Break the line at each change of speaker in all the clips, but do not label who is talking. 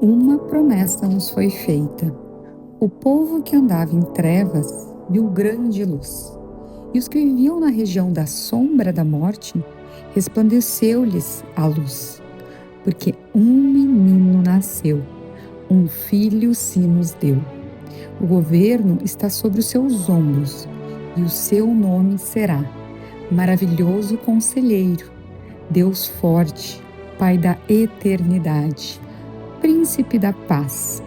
Uma promessa nos foi feita. O povo que andava em trevas viu grande luz. E os que viviam na região da sombra da morte, resplandeceu-lhes a luz. Porque um menino nasceu, um filho se nos deu. O governo está sobre os seus ombros, e o seu nome será Maravilhoso Conselheiro, Deus Forte, Pai da Eternidade, Príncipe da Paz.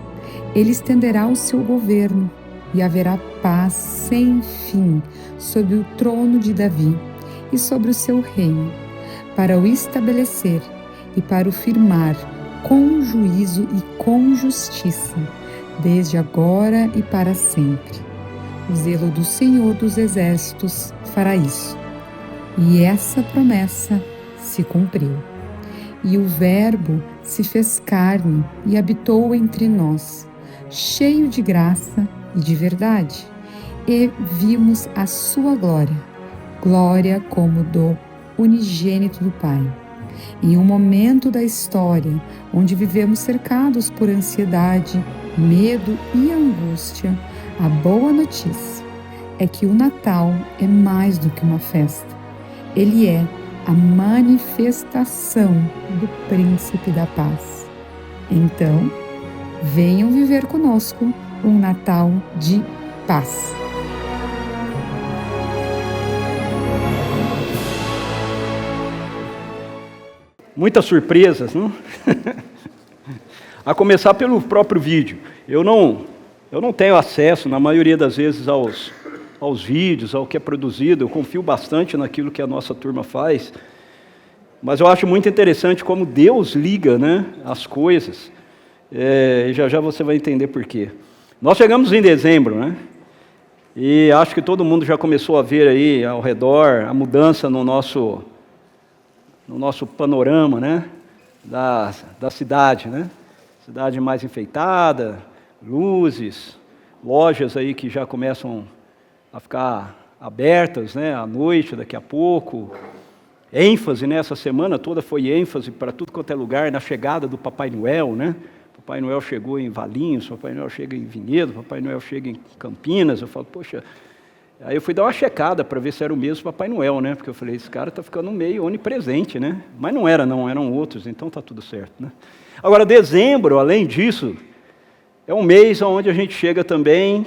Ele estenderá o seu governo e haverá paz sem fim sobre o trono de Davi e sobre o seu reino, para o estabelecer e para o firmar com juízo e com justiça, desde agora e para sempre. O zelo do Senhor dos Exércitos fará isso. E essa promessa se cumpriu. E o Verbo se fez carne e habitou entre nós, cheio de graça e de verdade. E vimos a sua glória, glória como do unigênito do Pai. Em um momento da história onde vivemos cercados por ansiedade, medo e angústia, a boa notícia é que o Natal é mais do que uma festa. Ele é a manifestação do Príncipe da Paz. Então, venham viver conosco um Natal de paz.
Muitas surpresas, não? A começar pelo próprio vídeo. Eu não tenho acesso, na maioria das vezes, aos vídeos, ao que é produzido. Eu confio bastante naquilo que a nossa turma faz. Mas eu acho muito interessante como Deus liga, né, as coisas. E já você vai entender por quê. Nós chegamos em dezembro, né? E acho que todo mundo já começou a ver aí ao redor a mudança no nosso panorama, né, da cidade, né? Cidade mais enfeitada, luzes, lojas aí que já começam a ficar abertas, né, à noite, daqui a pouco. ênfase, né? Essa semana toda foi ênfase para tudo quanto é lugar, na chegada do Papai Noel, né? Papai Noel chegou em Valinhos, Papai Noel chega em Vinhedo, Papai Noel chega em Campinas. Eu falo, poxa... Aí eu fui dar uma checada para ver se era o mesmo Papai Noel, né? Porque eu falei, esse cara está ficando meio onipresente, né? Mas não era, não, eram outros, então está tudo certo, né? Agora, dezembro, além disso, é um mês onde a gente chega também,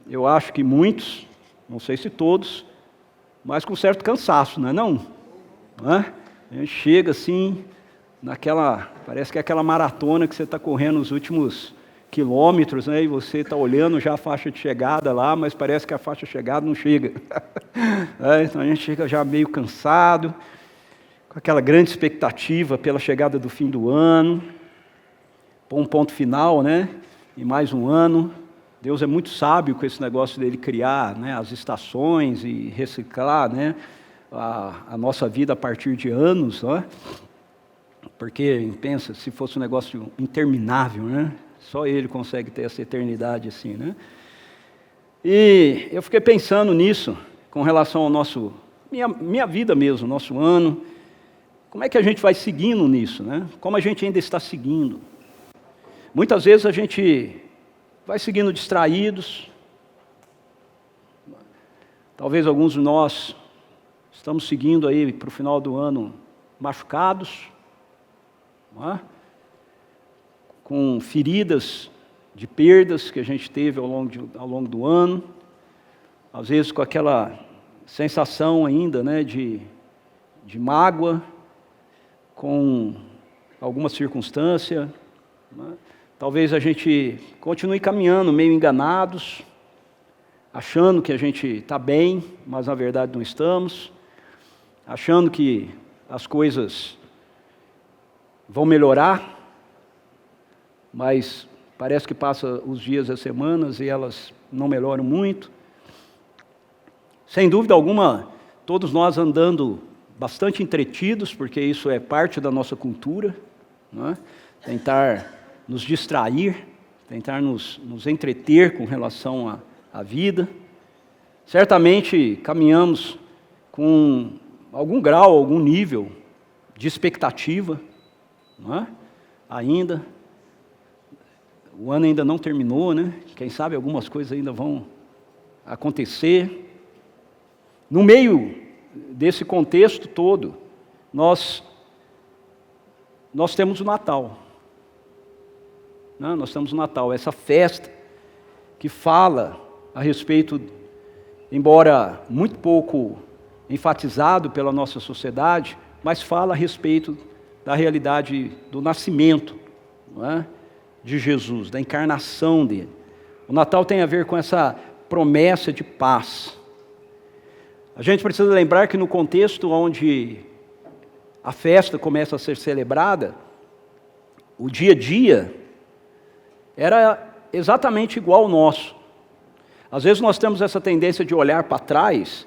eu acho que muitos, não sei se todos, mas com certo cansaço, não é não? Né? A gente chega assim, parece que é aquela maratona que você está correndo os últimos quilômetros, né? E você está olhando já a faixa de chegada lá, mas parece que a faixa de chegada não chega. Então a gente chega já meio cansado, com aquela grande expectativa pela chegada do fim do ano, pôr um ponto final, né? E mais um ano. Deus é muito sábio com esse negócio dele criar, né, as estações e reciclar, né, a nossa vida a partir de anos, né? Porque, pensa, se fosse um negócio interminável, né? Só Ele consegue ter essa eternidade assim, né? E eu fiquei pensando nisso, com relação ao minha vida mesmo, nosso ano. Como é que a gente vai seguindo nisso, né? Como a gente ainda está seguindo? Muitas vezes a gente vai seguindo distraídos. Talvez alguns de nós estamos seguindo aí para o final do ano machucados, não é? Com feridas de perdas que a gente teve ao longo do ano, às vezes com aquela sensação ainda, né, de mágoa, com alguma circunstância, né? Talvez a gente continue caminhando meio enganados, achando que a gente está bem, mas na verdade não estamos, achando que as coisas vão melhorar, mas parece que passa os dias e as semanas e elas não melhoram muito. Sem dúvida alguma, todos nós andando bastante entretidos, porque isso é parte da nossa cultura, não é? Tentar nos distrair, tentar nos entreter com relação à vida. Certamente caminhamos com algum grau, algum nível de expectativa, não é? Ainda. O ano ainda não terminou, né? Quem sabe algumas coisas ainda vão acontecer. No meio desse contexto todo, nós temos o Natal. Nós temos o Natal, essa festa que fala a respeito, embora muito pouco enfatizado pela nossa sociedade, mas fala a respeito da realidade do nascimento, não é? De Jesus, da encarnação dele. O Natal tem a ver com essa promessa de paz. A gente precisa lembrar que no contexto onde a festa começa a ser celebrada, o dia a dia era exatamente igual ao nosso. Às vezes nós temos essa tendência de olhar para trás,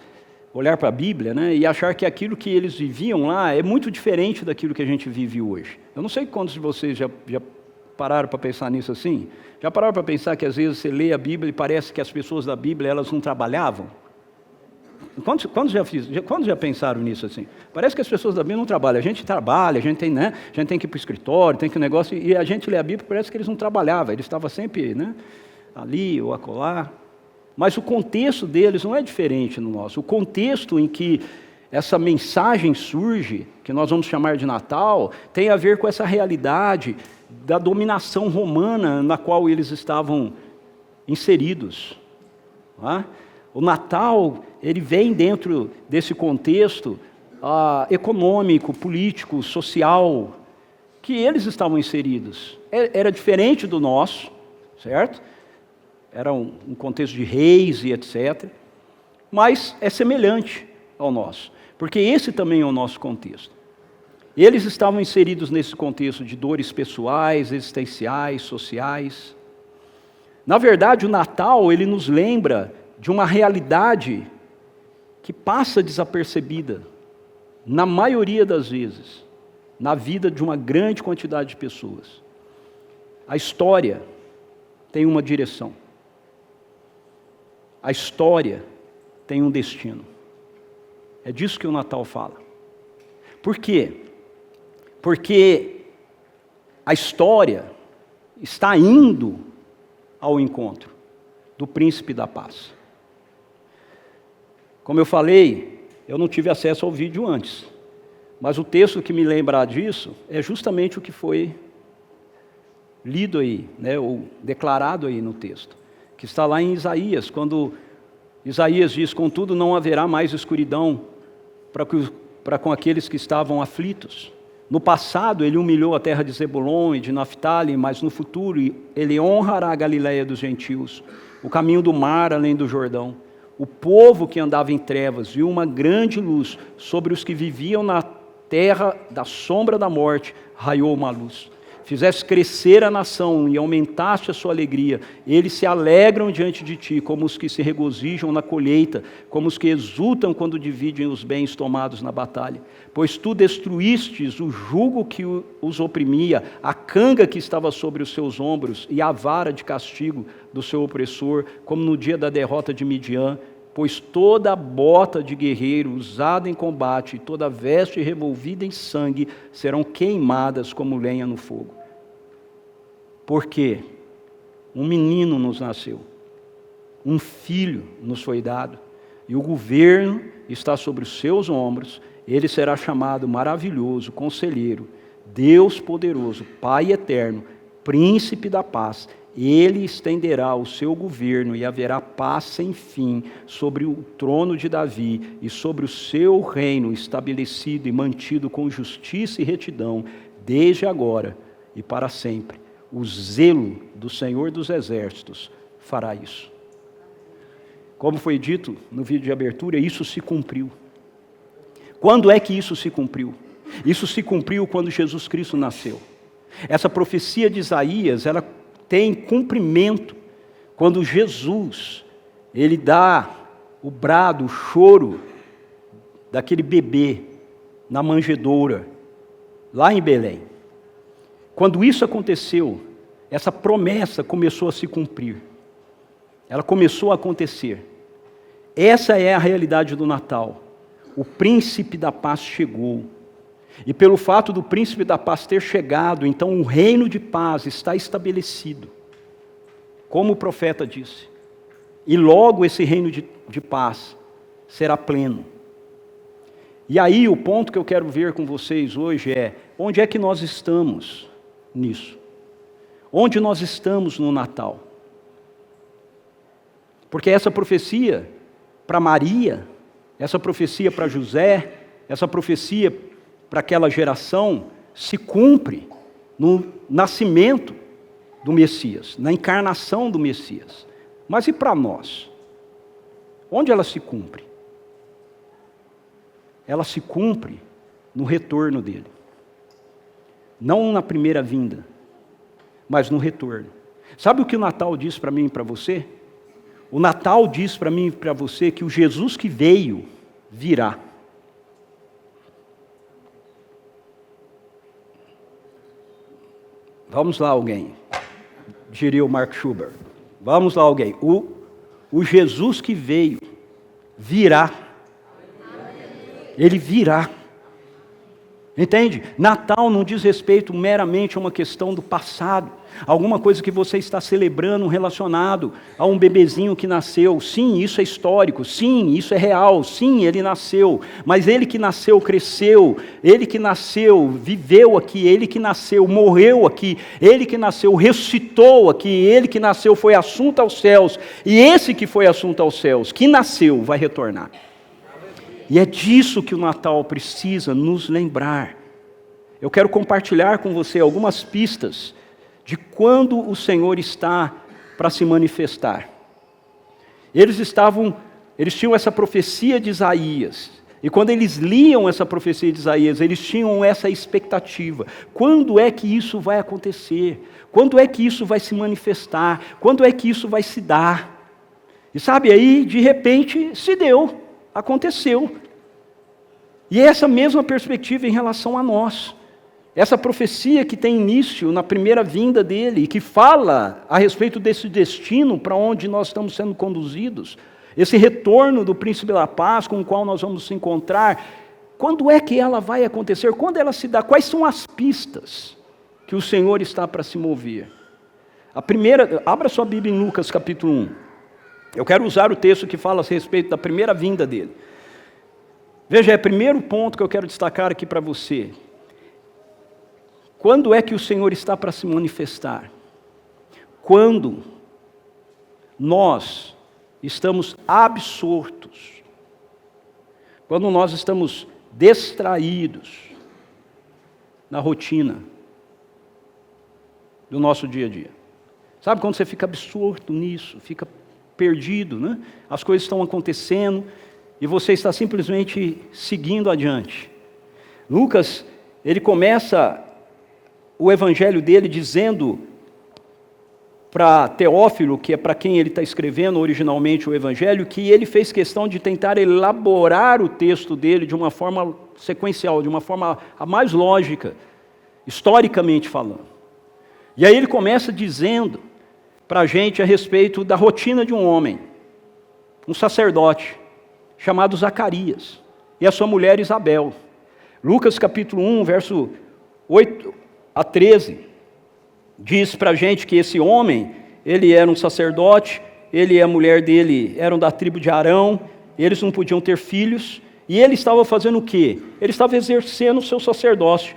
olhar para a Bíblia, né, e achar que aquilo que eles viviam lá é muito diferente daquilo que a gente vive hoje. Eu não sei quantos de vocês já pararam para pensar nisso assim? Já pararam para pensar que às vezes você lê a Bíblia e parece que as pessoas da Bíblia elas não trabalhavam? Quantos já pensaram nisso assim? Parece que as pessoas da Bíblia não trabalham. A gente trabalha, a gente tem que ir para o escritório, tem que ir no negócio, e a gente lê a Bíblia, parece que eles não trabalhavam, eles estavam sempre, né, ali ou acolá. Mas o contexto deles não é diferente no nosso. O contexto em que essa mensagem surge, que nós vamos chamar de Natal, tem a ver com essa realidade da dominação romana na qual eles estavam inseridos. Não é? O Natal, ele vem dentro desse contexto econômico, político, social, que eles estavam inseridos. Era diferente do nosso, certo? Era um contexto de reis e etc. Mas é semelhante ao nosso, porque esse também é o nosso contexto. Eles estavam inseridos nesse contexto de dores pessoais, existenciais, sociais. Na verdade, o Natal, ele nos lembra de uma realidade que passa desapercebida, na maioria das vezes, na vida de uma grande quantidade de pessoas. A história tem uma direção. A história tem um destino. É disso que o Natal fala. Por quê? Porque a história está indo ao encontro do príncipe da paz. Como eu falei, eu não tive acesso ao vídeo antes, mas o texto que me lembra disso é justamente o que foi lido aí, né, ou declarado aí no texto, que está lá em Isaías, quando Isaías diz: contudo não haverá mais escuridão para com aqueles que estavam aflitos. No passado ele humilhou a terra de Zebulon e de Naftali, mas no futuro ele honrará a Galileia dos gentios, o caminho do mar além do Jordão. O povo que andava em trevas viu uma grande luz, sobre os que viviam na terra da sombra da morte raiou uma luz. Fizeste crescer a nação e aumentaste a sua alegria. Eles se alegram diante de ti, como os que se regozijam na colheita, como os que exultam quando dividem os bens tomados na batalha. Pois tu destruístes o jugo que os oprimia, a canga que estava sobre os seus ombros e a vara de castigo do seu opressor, como no dia da derrota de Midian. Pois toda bota de guerreiro usada em combate, toda veste revolvida em sangue, serão queimadas como lenha no fogo. Porque um menino nos nasceu, um filho nos foi dado, e o governo está sobre os seus ombros. Ele será chamado Maravilhoso, Conselheiro, Deus Poderoso, Pai Eterno, Príncipe da Paz. Ele estenderá o seu governo e haverá paz sem fim sobre o trono de Davi e sobre o seu reino estabelecido e mantido com justiça e retidão, desde agora e para sempre. O zelo do Senhor dos Exércitos fará isso. Como foi dito no vídeo de abertura, isso se cumpriu. Quando é que isso se cumpriu? Isso se cumpriu quando Jesus Cristo nasceu. Essa profecia de Isaías, ela tem cumprimento quando Jesus, ele dá o brado, o choro daquele bebê na manjedoura, lá em Belém. Quando isso aconteceu, essa promessa começou a se cumprir. Ela começou a acontecer. Essa é a realidade do Natal. O príncipe da paz chegou. E pelo fato do príncipe da paz ter chegado, então o reino de paz está estabelecido. como o profeta disse. E logo esse reino de paz será pleno. E aí o ponto que eu quero ver com vocês hoje é, onde é que nós estamos nisso? Onde nós estamos no Natal? Porque essa profecia para Maria, essa profecia para José, essa profecia para aquela geração, se cumpre no nascimento do Messias, na encarnação do Messias. Mas e para nós? Onde ela se cumpre? Ela se cumpre no retorno dele. Não na primeira vinda, mas no retorno. Sabe o que o Natal diz para mim e para você? O Natal diz para mim e para você que o Jesus que veio, virá. Vamos lá alguém, diria o Mark Schubert. Vamos lá alguém. O Jesus que veio, virá. Ele virá. Entende? Natal não diz respeito meramente a uma questão do passado, alguma coisa que você está celebrando relacionado a um bebezinho que nasceu. Sim, isso é histórico, sim, isso é real, sim, ele nasceu, mas ele que nasceu cresceu, ele que nasceu viveu aqui, ele que nasceu morreu aqui, ele que nasceu ressuscitou aqui, ele que nasceu foi assunto aos céus, e esse que foi assunto aos céus, que nasceu, vai retornar. E é disso que o Natal precisa nos lembrar. Eu quero compartilhar com você algumas pistas de quando o Senhor está para se manifestar. Eles tinham essa profecia de Isaías, e quando eles liam essa profecia de Isaías, eles tinham essa expectativa. Quando é que isso vai acontecer? Quando é que isso vai se manifestar? Quando é que isso vai se dar? E sabe, aí de repente se deu, aconteceu. E é essa mesma perspectiva em relação a nós. Essa profecia que tem início na primeira vinda dele, e que fala a respeito desse destino para onde nós estamos sendo conduzidos, esse retorno do príncipe da paz com o qual nós vamos nos encontrar, quando é que ela vai acontecer? Quando ela se dá? Quais são as pistas que o Senhor está para se mover? A primeira, abra sua Bíblia em Lucas capítulo 1. Eu quero usar o texto que fala a respeito da primeira vinda dele. Veja, é o primeiro ponto que eu quero destacar aqui para você. Quando é que o Senhor está para se manifestar? Quando nós estamos absortos, quando nós estamos distraídos na rotina do nosso dia a dia. Sabe quando você fica absorto nisso, fica perdido, né? As coisas estão acontecendo e você está simplesmente seguindo adiante. Lucas, ele começa o evangelho dele dizendo para Teófilo, que é para quem ele está escrevendo originalmente o evangelho, que ele fez questão de tentar elaborar o texto dele de uma forma sequencial, de uma forma a mais lógica, historicamente falando. E aí ele começa dizendo para a gente a respeito da rotina de um homem, um sacerdote, chamado Zacarias, e a sua mulher Isabel. Lucas capítulo 1, verso 8 a 13, diz para a gente que esse homem, ele era um sacerdote, ele e a mulher dele eram da tribo de Arão, eles não podiam ter filhos, e ele estava fazendo o quê? Ele estava exercendo o seu sacerdócio.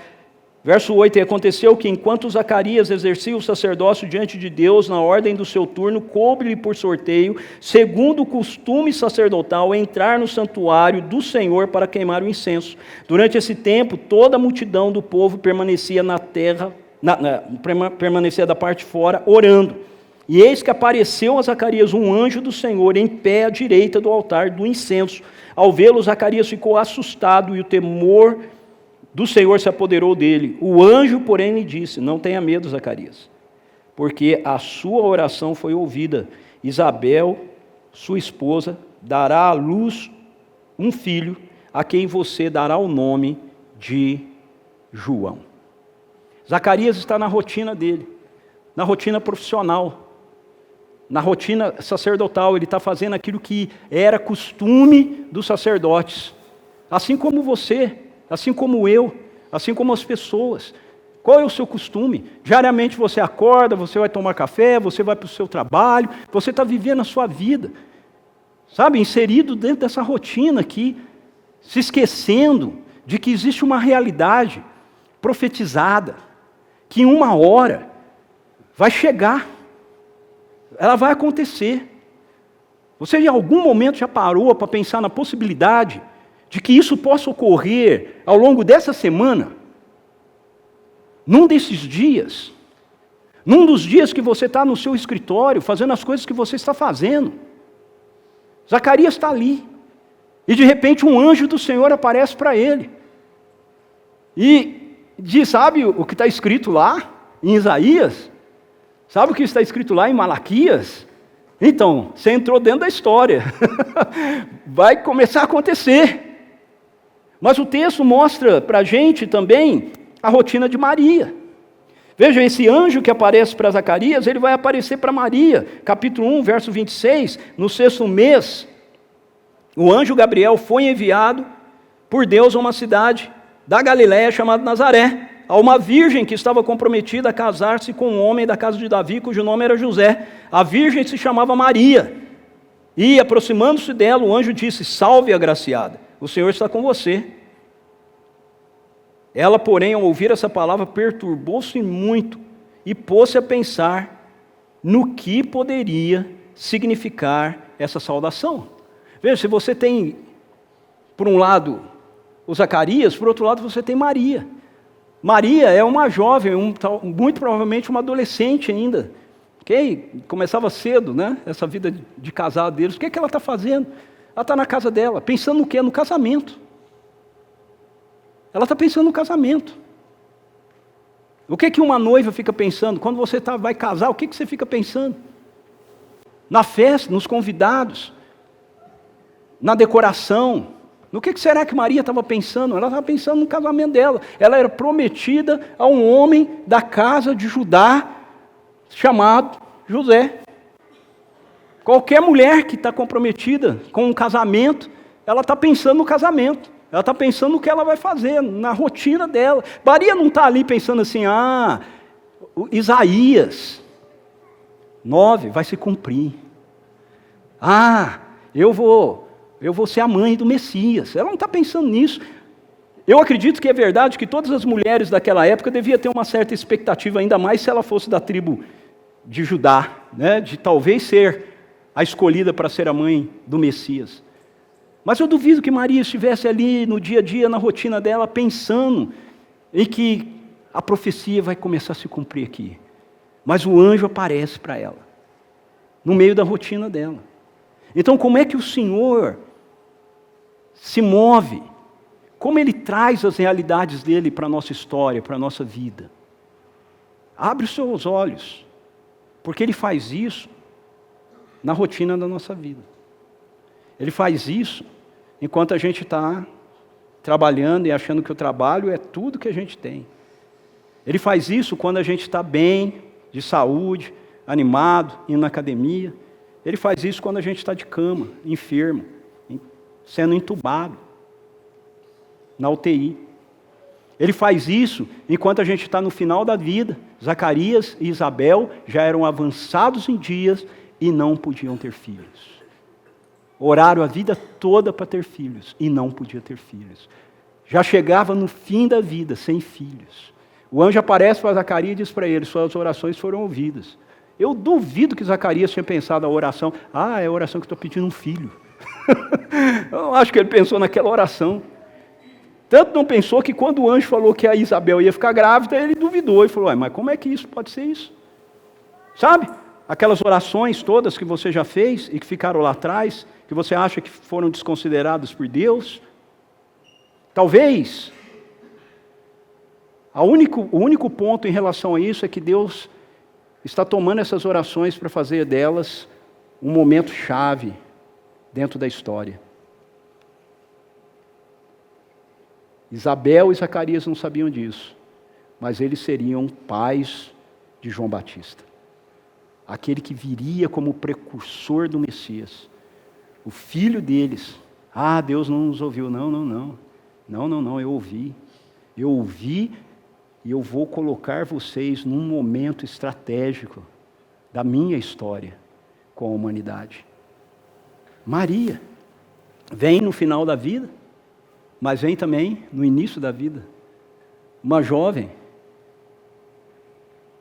Verso 8, e aconteceu que enquanto Zacarias exercia o sacerdócio diante de Deus, na ordem do seu turno, coube-lhe por sorteio, segundo o costume sacerdotal, entrar no santuário do Senhor para queimar o incenso. Durante esse tempo, toda a multidão do povo permanecia na terra, permanecia da parte de fora, orando. E eis que apareceu a Zacarias um anjo do Senhor, em pé à direita do altar do incenso. Ao vê-lo, Zacarias ficou assustado, e o temor do Senhor se apoderou dele. O anjo, porém, lhe disse: não tenha medo, Zacarias, porque a sua oração foi ouvida. Isabel, sua esposa, dará à luz um filho, a quem você dará o nome de João. Zacarias está na rotina dele, na rotina profissional, na rotina sacerdotal. Ele está fazendo aquilo que era costume dos sacerdotes, assim como você, assim como eu, assim como as pessoas. Qual é o seu costume? Diariamente você acorda, você vai tomar café, você vai para o seu trabalho, você está vivendo a sua vida, sabe, inserido dentro dessa rotina aqui, se esquecendo de que existe uma realidade profetizada, que em uma hora vai chegar, ela vai acontecer. Você em algum momento já parou para pensar na possibilidade de que isso possa ocorrer ao longo dessa semana? Num desses dias, num dos dias que você está no seu escritório, fazendo as coisas que você está fazendo. Zacarias está ali, e de repente um anjo do Senhor aparece para ele, e diz, sabe o que está escrito lá em Isaías? Sabe o que está escrito lá em Malaquias? Então, você entrou dentro da história, vai começar a acontecer. Mas o texto mostra para a gente também a rotina de Maria. Veja, esse anjo que aparece para Zacarias, ele vai aparecer para Maria. Capítulo 1, verso 26, no 6º mês, o anjo Gabriel foi enviado por Deus a uma cidade da Galiléia chamada Nazaré, a uma virgem que estava comprometida a casar-se com um homem da casa de Davi, cujo nome era José. A virgem se chamava Maria. E, aproximando-se dela, o anjo disse: salve, agraciada, o Senhor está com você. Ela, porém, ao ouvir essa palavra, perturbou-se muito e pôs-se a pensar no que poderia significar essa saudação. Veja, se você tem, por um lado, o Zacarias, por outro lado, você tem Maria. Maria é uma jovem, muito provavelmente uma adolescente ainda, ok? Começava cedo, né? Essa vida de casado deles. O que é que ela está fazendo? Ela está na casa dela, pensando no quê? No casamento. Ela está pensando no casamento. O que é que uma noiva fica pensando? Quando você vai casar, o que é que você fica pensando? Na festa, nos convidados, na decoração. No que será que Maria estava pensando? Ela estava pensando no casamento dela. Ela era prometida a um homem da casa de Judá, chamado José. Qualquer mulher que está comprometida com um casamento, ela está pensando no casamento. Ela está pensando no que ela vai fazer, na rotina dela. Maria não está ali pensando assim, Isaías 9 vai se cumprir. Eu vou ser a mãe do Messias. Ela não está pensando nisso. Eu acredito que é verdade que todas as mulheres daquela época deviam ter uma certa expectativa, ainda mais se ela fosse da tribo de Judá, né? De talvez ser a escolhida para ser a mãe do Messias. Mas eu duvido que Maria estivesse ali no dia a dia, na rotina dela, pensando em que a profecia vai começar a se cumprir aqui. Mas o anjo aparece para ela, no meio da rotina dela. Então, como é que o Senhor se move? Como Ele traz as realidades dEle para a nossa história, para a nossa vida? Abre os seus olhos, porque Ele faz isso na rotina da nossa vida. Ele faz isso enquanto a gente está trabalhando e achando que o trabalho é tudo que a gente tem. Ele faz isso quando a gente está bem, de saúde, animado, indo na academia. Ele faz isso quando a gente está de cama, enfermo, sendo entubado, na UTI. Ele faz isso enquanto a gente está no final da vida. Zacarias e Isabel já eram avançados em dias e não podiam ter filhos. Oraram a vida toda para ter filhos e não podia ter filhos. Já chegava no fim da vida sem filhos. O anjo aparece para Zacarias e diz para ele: suas orações foram ouvidas. Eu duvido que Zacarias tinha pensado a oração, é a oração que estou pedindo um filho. Eu acho que ele pensou naquela oração. Tanto não pensou que quando o anjo falou que a Isabel ia ficar grávida, ele duvidou e falou: mas como é que isso pode ser isso? Sabe? Aquelas orações todas que você já fez e que ficaram lá atrás, que você acha que foram desconsideradas por Deus. Talvez, o único ponto em relação a isso é que Deus está tomando essas orações para fazer delas um momento chave dentro da história. Isabel e Zacarias não sabiam disso, mas eles seriam pais de João Batista, aquele que viria como precursor do Messias, o filho deles. Deus não nos ouviu. Não, eu ouvi e eu vou colocar vocês num momento estratégico da minha história com a humanidade. Maria vem no final da vida, mas vem também no início da vida. Uma jovem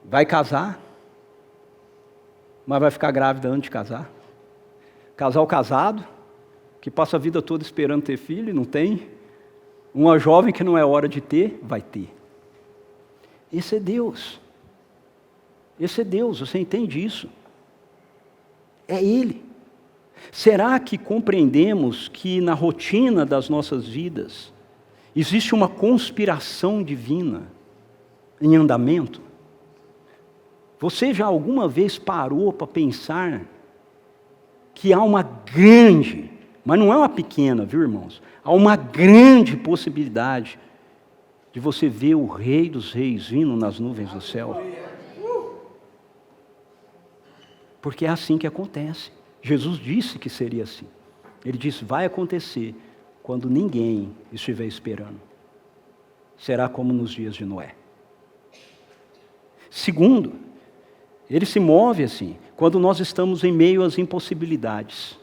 vai casar, mas vai ficar grávida antes de casar. Casal casado, que passa a vida toda esperando ter filho e não tem. Uma jovem que não é hora de ter, vai ter. Esse é Deus. Esse é Deus, você entende isso? É Ele. Será que compreendemos que na rotina das nossas vidas existe uma conspiração divina em andamento? Você já alguma vez parou para pensar que há uma grande, mas não é uma pequena, viu, irmãos? Há uma grande possibilidade de você ver o Rei dos Reis vindo nas nuvens do céu. Porque é assim que acontece. Jesus disse que seria assim. Ele disse, vai acontecer quando ninguém estiver esperando. Será como nos dias de Noé. Segundo, ele se move assim, quando nós estamos em meio às impossibilidades.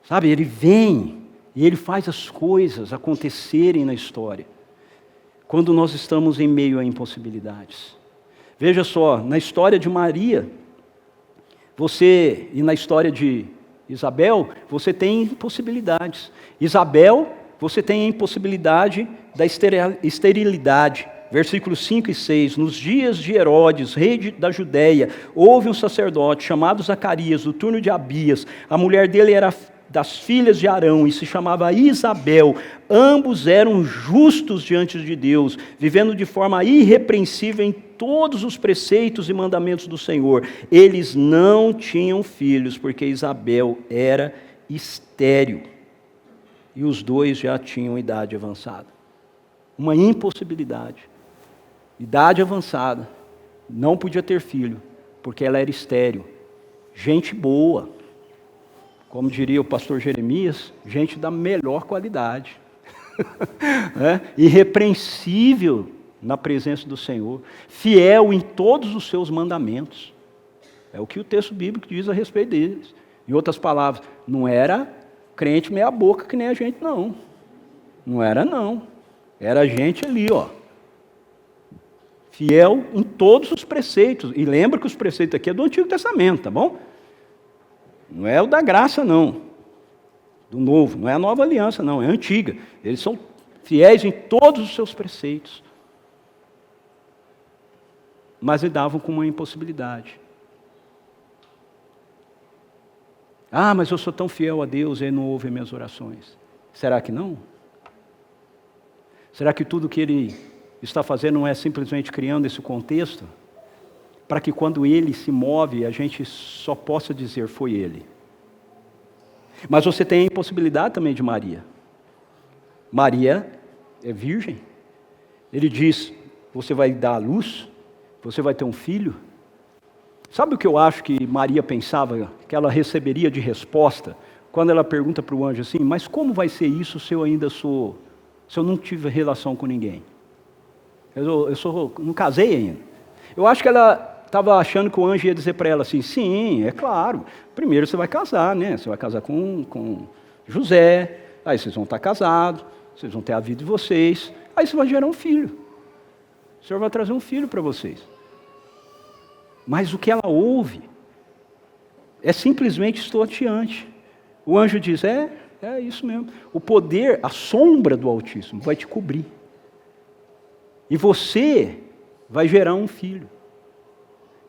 Sabe, ele vem e ele faz as coisas acontecerem na história. Quando nós estamos em meio a impossibilidades. Veja só, na história de Maria, e na história de Isabel, você tem impossibilidades. Isabel, você tem a impossibilidade da esterilidade. Versículos 5 e 6. Nos dias de Herodes, rei da Judéia, houve um sacerdote chamado Zacarias, do turno de Abias. A mulher dele era das filhas de Arão e se chamava Isabel. Ambos eram justos diante de Deus, vivendo de forma irrepreensível em todos os preceitos e mandamentos do Senhor. Eles não tinham filhos, porque Isabel era estéril. E os dois já tinham idade avançada. Uma impossibilidade. Idade avançada. Não podia ter filho, porque ela era estéril. Gente boa. Como diria o pastor Jeremias, gente da melhor qualidade. Irrepreensível na presença do Senhor. Fiel em todos os seus mandamentos. É o que o texto bíblico diz a respeito deles. Em outras palavras, não era crente meia boca que nem a gente, não. Não era, não. Era gente ali, ó. Fiel em todos os preceitos. E lembra que os preceitos aqui é do Antigo Testamento, tá bom? Não é o da graça, não. Do novo. Não é a nova aliança, não. É a antiga. Eles são fiéis em todos os seus preceitos. Mas lidavam com uma impossibilidade. Ah, mas eu sou tão fiel a Deus e Ele não ouve minhas orações. Será que não? Será que tudo que Ele está fazendo não é simplesmente criando esse contexto? Para que quando Ele se move, a gente só possa dizer, foi Ele. Mas você tem a impossibilidade também de Maria. Maria é virgem. Ele diz, você vai dar à luz, você vai ter um filho. Sabe o que eu acho que Maria pensava, que ela receberia de resposta, quando ela pergunta para o anjo assim, mas como vai ser isso se eu não tive relação com ninguém? Eu não casei ainda. Eu acho que ela estava achando que o anjo ia dizer para ela assim, sim, é claro, primeiro você vai casar, né? Você vai casar com José, aí vocês vão estar casados, vocês vão ter a vida de vocês, aí você vai gerar um filho. O Senhor vai trazer um filho para vocês. Mas o que ela ouve é simplesmente estonteante. O anjo diz, é isso mesmo. O poder, a sombra do Altíssimo vai te cobrir. E você vai gerar um filho.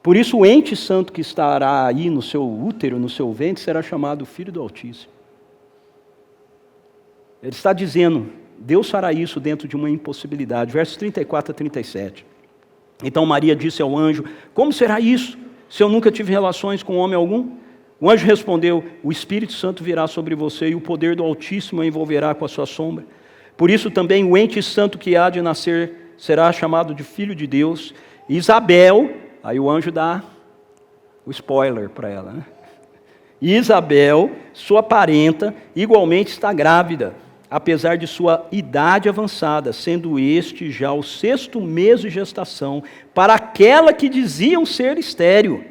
Por isso o ente santo que estará aí no seu útero, no seu ventre, será chamado Filho do Altíssimo. Ele está dizendo, Deus fará isso dentro de uma impossibilidade. Versos 34 a 37. Então Maria disse ao anjo, como será isso, se eu nunca tive relações com homem algum? O anjo respondeu, o Espírito Santo virá sobre você e o poder do Altíssimo a envolverá com a sua sombra. Por isso também o ente santo que há de nascer será chamado de Filho de Deus. Isabel, aí o anjo dá o spoiler para ela, né? Isabel, sua parenta, igualmente está grávida apesar de sua idade avançada, sendo este já o 6º mês de gestação, para aquela que diziam ser estéril,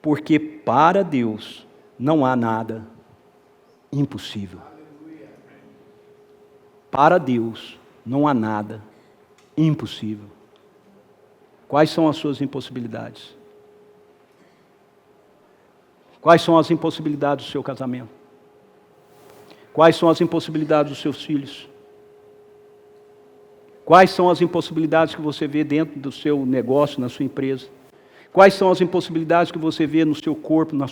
porque para Deus não há nada impossível. Para Deus não há nada impossível. Quais são as suas impossibilidades? Quais são as impossibilidades do seu casamento? Quais são as impossibilidades dos seus filhos? Quais são as impossibilidades que você vê dentro do seu negócio, na sua empresa? Quais são as impossibilidades que você vê no seu corpo, no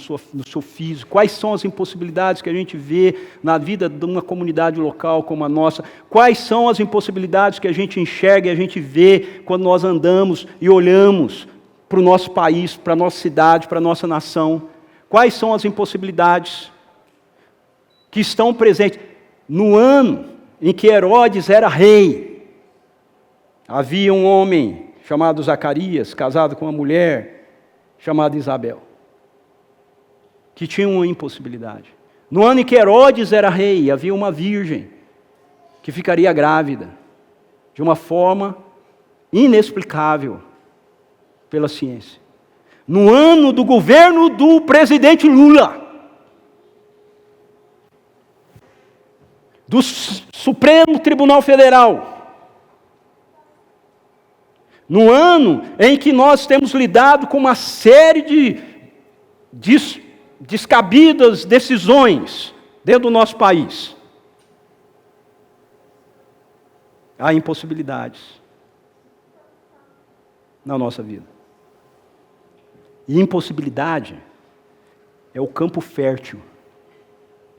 seu físico? Quais são as impossibilidades que a gente vê na vida de uma comunidade local como a nossa? Quais são as impossibilidades que a gente enxerga e a gente vê quando nós andamos e olhamos para o nosso país, para a nossa cidade, para a nossa nação? Quais são as impossibilidades que estão presentes? No ano em que Herodes era rei, havia um homem chamado Zacarias, casado com uma mulher chamada Isabel, que tinha uma impossibilidade. No ano em que Herodes era rei, havia uma virgem que ficaria grávida, de uma forma inexplicável pela ciência. No ano do governo do presidente Lula, do Supremo Tribunal Federal, no ano em que nós temos lidado com uma série de descabidas decisões dentro do nosso país, há impossibilidades na nossa vida. E impossibilidade é o campo fértil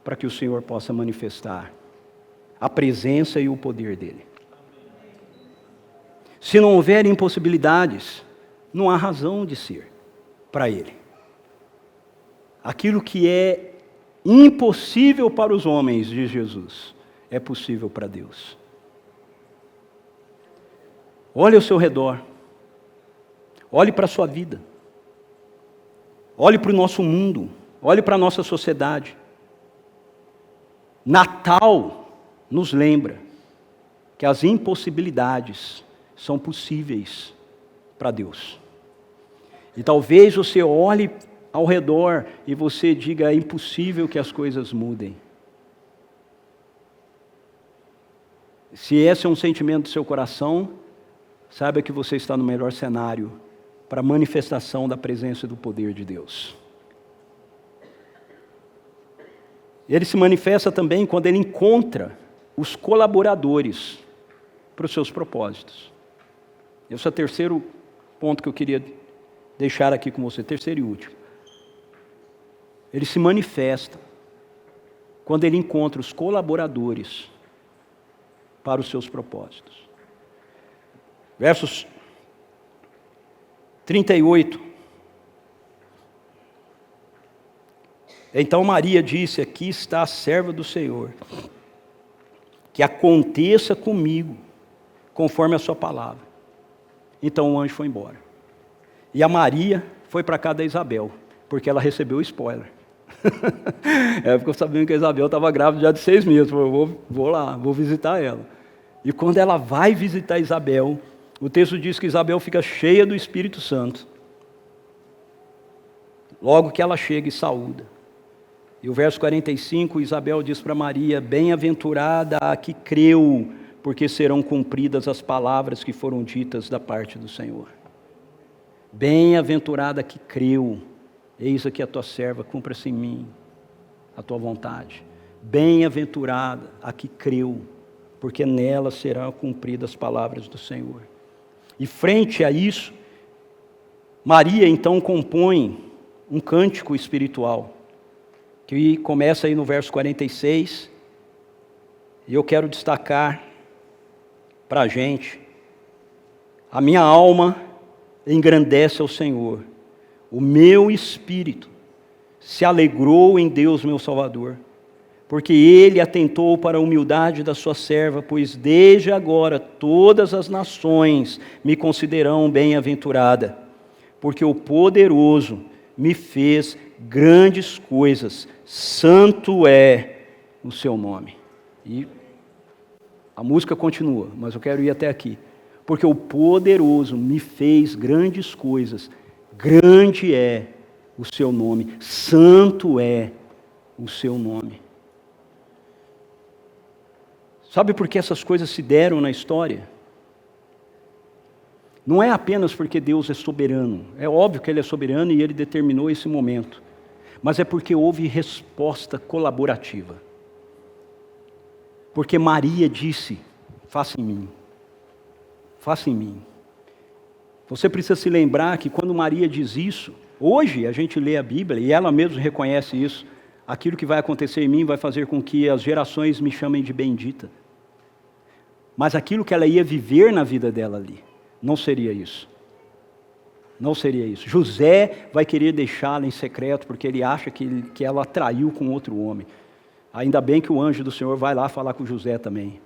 para que o Senhor possa manifestar a presença e o poder dele. Se não houver impossibilidades, não há razão de ser para ele. Aquilo que é impossível para os homens, diz Jesus, é possível para Deus. Olhe ao seu redor. Olhe para a sua vida. Olhe para o nosso mundo. Olhe para a nossa sociedade. Natal nos lembra que as impossibilidades são possíveis para Deus. E talvez você olhe ao redor e você diga: é impossível que as coisas mudem. Se esse é um sentimento do seu coração, saiba que você está no melhor cenário para a manifestação da presença e do poder de Deus. Ele se manifesta também quando ele encontra os colaboradores para os seus propósitos. Esse é o terceiro ponto que eu queria deixar aqui com você, terceiro e último. Ele se manifesta quando ele encontra os colaboradores para os seus propósitos. Versos 38. Então Maria disse: aqui está a serva do Senhor, que aconteça comigo conforme a sua palavra. Então o anjo foi embora. E a Maria foi para a casa da Isabel, porque ela recebeu o spoiler. Ela ficou sabendo que a Isabel estava grávida já de 6 meses. Falou: vou lá, vou visitar ela. E quando ela vai visitar Isabel, o texto diz que Isabel fica cheia do Espírito Santo. Logo que ela chega e saúda. E o verso 45, Isabel diz para Maria: bem-aventurada a que creu, porque serão cumpridas as palavras que foram ditas da parte do Senhor. Bem-aventurada que creu, eis aqui a tua serva, cumpra-se em mim a tua vontade. Bem-aventurada a que creu, porque nela serão cumpridas as palavras do Senhor. E frente a isso, Maria então compõe um cântico espiritual, que começa aí no verso 46, e eu quero destacar para a gente: a minha alma engrandece ao Senhor, o meu espírito se alegrou em Deus meu Salvador, porque Ele atentou para a humildade da sua serva, pois desde agora todas as nações me considerarão bem-aventurada, porque o poderoso me fez grandes coisas, santo é o seu nome. E A música continua, mas eu quero ir até aqui. Porque o poderoso me fez grandes coisas. Grande é o seu nome. Santo é o seu nome. Sabe por que essas coisas se deram na história? Não é apenas porque Deus é soberano. É óbvio que Ele é soberano e Ele determinou esse momento. Mas é porque houve resposta colaborativa. Porque Maria disse, faça em mim. Faça em mim. Você precisa se lembrar que quando Maria diz isso, hoje a gente lê a Bíblia e ela mesma reconhece isso. Aquilo que vai acontecer em mim vai fazer com que as gerações me chamem de bendita. Mas aquilo que ela ia viver na vida dela ali, não seria isso. Não seria isso. José vai querer deixá-la em secreto, porque ele acha que ela traiu com outro homem. Ainda bem que o anjo do Senhor vai lá falar com José também,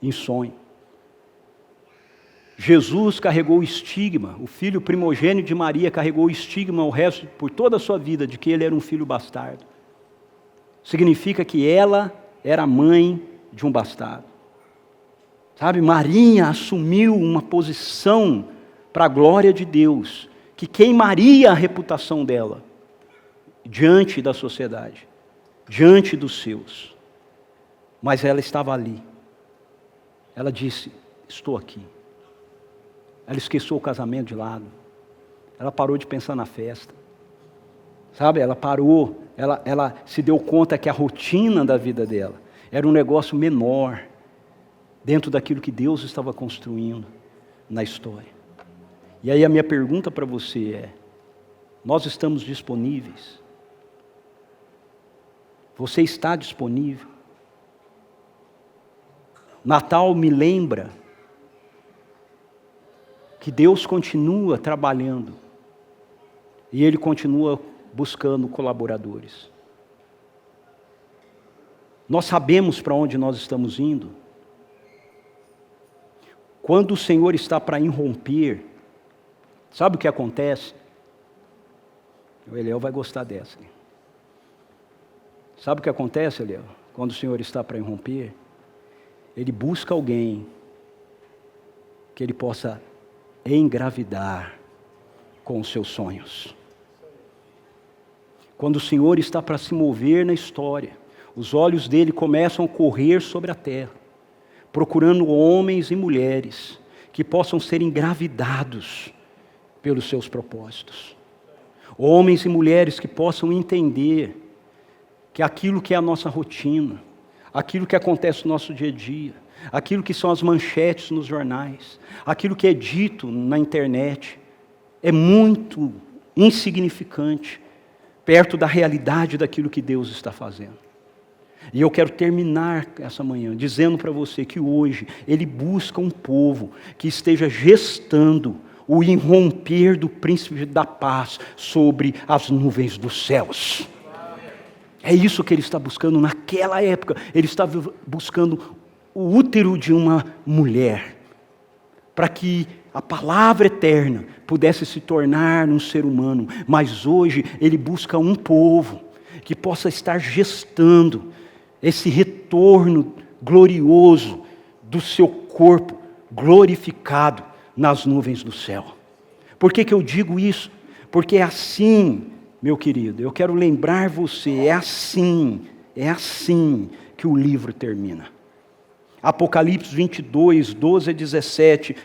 em sonho. Jesus carregou o estigma, o filho primogênito de Maria carregou o estigma por toda a sua vida, de que ele era um filho bastardo. Significa que ela era mãe de um bastardo. Sabe, Maria assumiu uma posição para a glória de Deus, que queimaria a reputação dela diante da sociedade, diante dos seus. Mas ela estava ali. Ela disse, estou aqui. Ela esqueceu o casamento de lado. Ela parou de pensar na festa. Sabe, ela parou, ela se deu conta que a rotina da vida dela era um negócio menor dentro daquilo que Deus estava construindo na história. E aí a minha pergunta para você é, nós estamos disponíveis? Você está disponível? Natal me lembra que Deus continua trabalhando e Ele continua buscando colaboradores. Nós sabemos para onde nós estamos indo. Quando o Senhor está para irromper, sabe o que acontece? O Eliel vai gostar dessa. Sabe o que acontece, Eliel? Quando o Senhor está para irromper, Ele busca alguém que Ele possa engravidar com os seus sonhos. Quando o Senhor está para se mover na história, os olhos dele começam a correr sobre a terra, procurando homens e mulheres que possam ser engravidados pelos seus propósitos. Homens e mulheres que possam entender que aquilo que é a nossa rotina, aquilo que acontece no nosso dia a dia, aquilo que são as manchetes nos jornais, aquilo que é dito na internet, é muito insignificante perto da realidade daquilo que Deus está fazendo. E eu quero terminar essa manhã dizendo para você que hoje Ele busca um povo que esteja gestando o irromper do príncipe da paz sobre as nuvens dos céus. É isso que Ele está buscando naquela época. Ele estava buscando o útero de uma mulher, para que a palavra eterna pudesse se tornar um ser humano. Mas hoje Ele busca um povo que possa estar gestando esse retorno glorioso do seu corpo glorificado nas nuvens do céu. Por que eu digo isso? Porque é assim, meu querido, eu quero lembrar você, é assim que o livro termina. Apocalipse 22, 12 a 17,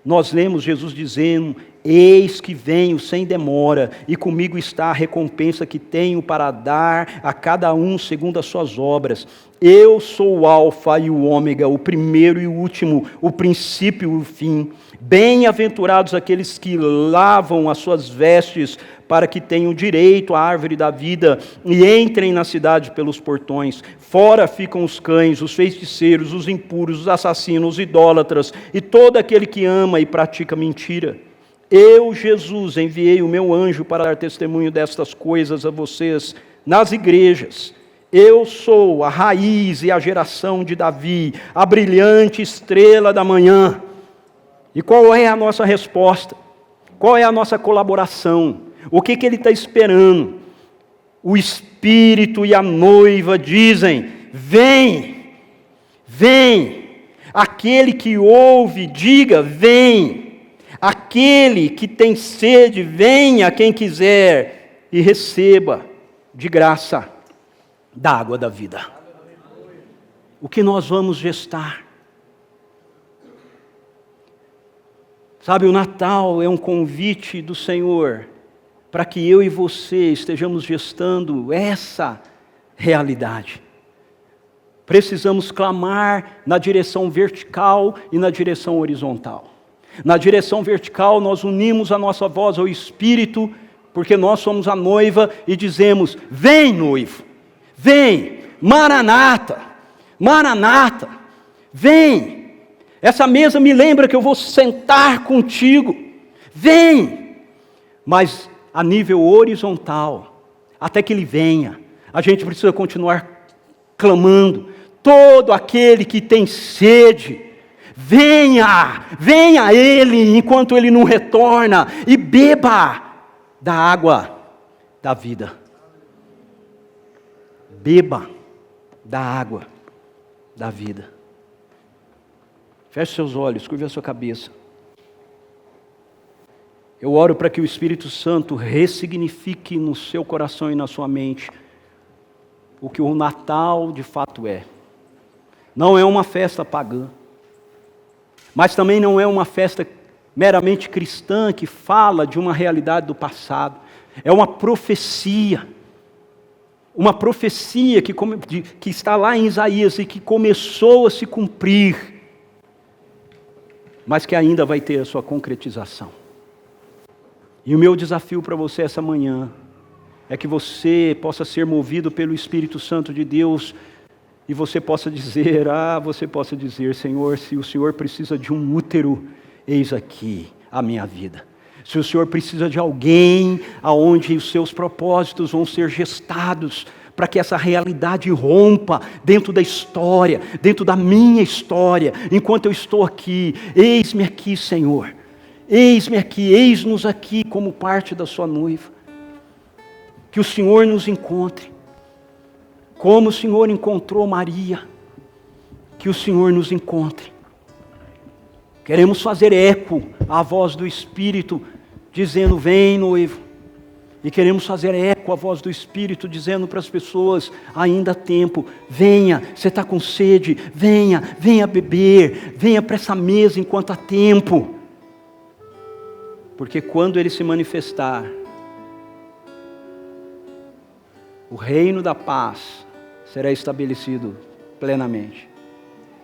nós lemos Jesus dizendo, eis que venho sem demora, e comigo está a recompensa que tenho para dar a cada um segundo as suas obras. Eu sou o alfa e o ômega, o primeiro e o último, o princípio e o fim. Bem-aventurados aqueles que lavam as suas vestes, para que tenham direito à árvore da vida e entrem na cidade pelos portões. Fora ficam os cães, os feiticeiros, os impuros, os assassinos, os idólatras e todo aquele que ama e pratica mentira. Eu, Jesus, enviei o meu anjo para dar testemunho destas coisas a vocês nas igrejas. Eu sou a raiz e a geração de Davi, a brilhante estrela da manhã. E qual é a nossa resposta? Qual é a nossa colaboração? O que ele está esperando? O Espírito e a noiva dizem, vem, vem. Aquele que ouve, diga: vem. Aquele que tem sede, venha quem quiser e receba de graça da água da vida. O que nós vamos gestar? Sabe, o Natal é um convite do Senhor para que eu e você estejamos gestando essa realidade. Precisamos clamar na direção vertical e na direção horizontal. Na direção vertical, nós unimos a nossa voz ao Espírito, porque nós somos a noiva e dizemos: vem, noivo, vem, Maranata, Maranata, vem. Essa mesa me lembra que eu vou sentar contigo, vem. Mas a nível horizontal, até que Ele venha, a gente precisa continuar clamando: todo aquele que tem sede, venha, venha a Ele enquanto Ele não retorna e beba da água da vida. Beba da água da vida. Feche seus olhos, curve a sua cabeça. Eu oro para que o Espírito Santo ressignifique no seu coração e na sua mente o que o Natal de fato é. Não é uma festa pagã, mas também não é uma festa meramente cristã que fala de uma realidade do passado. É uma profecia que está lá em Isaías e que começou a se cumprir, mas que ainda vai ter a sua concretização. E o meu desafio para você essa manhã é que você possa ser movido pelo Espírito Santo de Deus e você possa dizer, Senhor, se o Senhor precisa de um útero, eis aqui a minha vida. Se o Senhor precisa de alguém aonde os seus propósitos vão ser gestados, para que essa realidade rompa dentro da história, dentro da minha história, enquanto eu estou aqui, eis-me aqui, Senhor, eis-me aqui, eis-nos aqui como parte da sua noiva. Que o Senhor nos encontre, como o Senhor encontrou Maria, que o Senhor nos encontre. Queremos fazer eco à voz do Espírito, dizendo: vem, noivo. E queremos fazer eco à voz do Espírito, dizendo para as pessoas: ainda há tempo, venha, você está com sede, venha beber, venha para essa mesa enquanto há tempo. Porque quando Ele se manifestar, o reino da paz será estabelecido plenamente.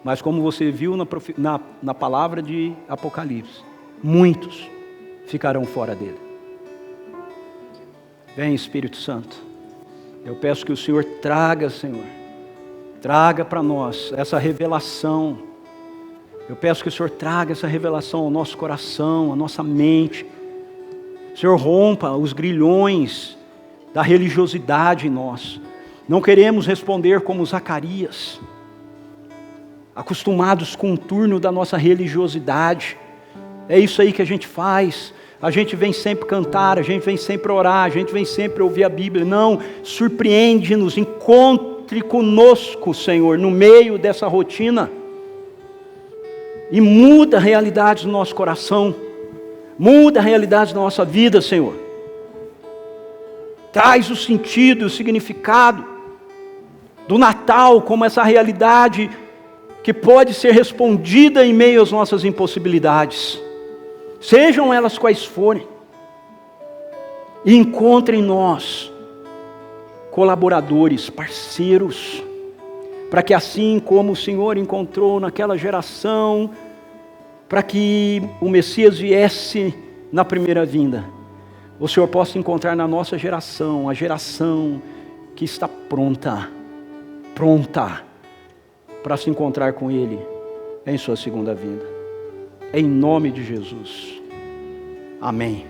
Mas como você viu na palavra de Apocalipse, muitos ficarão fora dele. Vem, Espírito Santo, eu peço que o Senhor traga, Senhor, traga para nós essa revelação. Eu peço que o Senhor traga essa revelação ao nosso coração, à nossa mente. O Senhor rompa os grilhões da religiosidade em nós. Não queremos responder como Zacarias, acostumados com o turno da nossa religiosidade. É isso aí que a gente faz. A gente vem sempre cantar, a gente vem sempre orar, a gente vem sempre ouvir a Bíblia. Não, surpreende-nos, encontre conosco, Senhor, no meio dessa rotina. E muda a realidade do nosso coração. Muda a realidade da nossa vida, Senhor. Traz o sentido, o significado do Natal como essa realidade que pode ser respondida em meio às nossas impossibilidades, sejam elas quais forem. E encontre em nós colaboradores, parceiros, para que assim como o Senhor encontrou naquela geração, para que o Messias viesse na primeira vinda, o Senhor possa encontrar na nossa geração, a geração que está pronta para se encontrar com Ele em sua segunda vinda. Em nome de Jesus. Amém.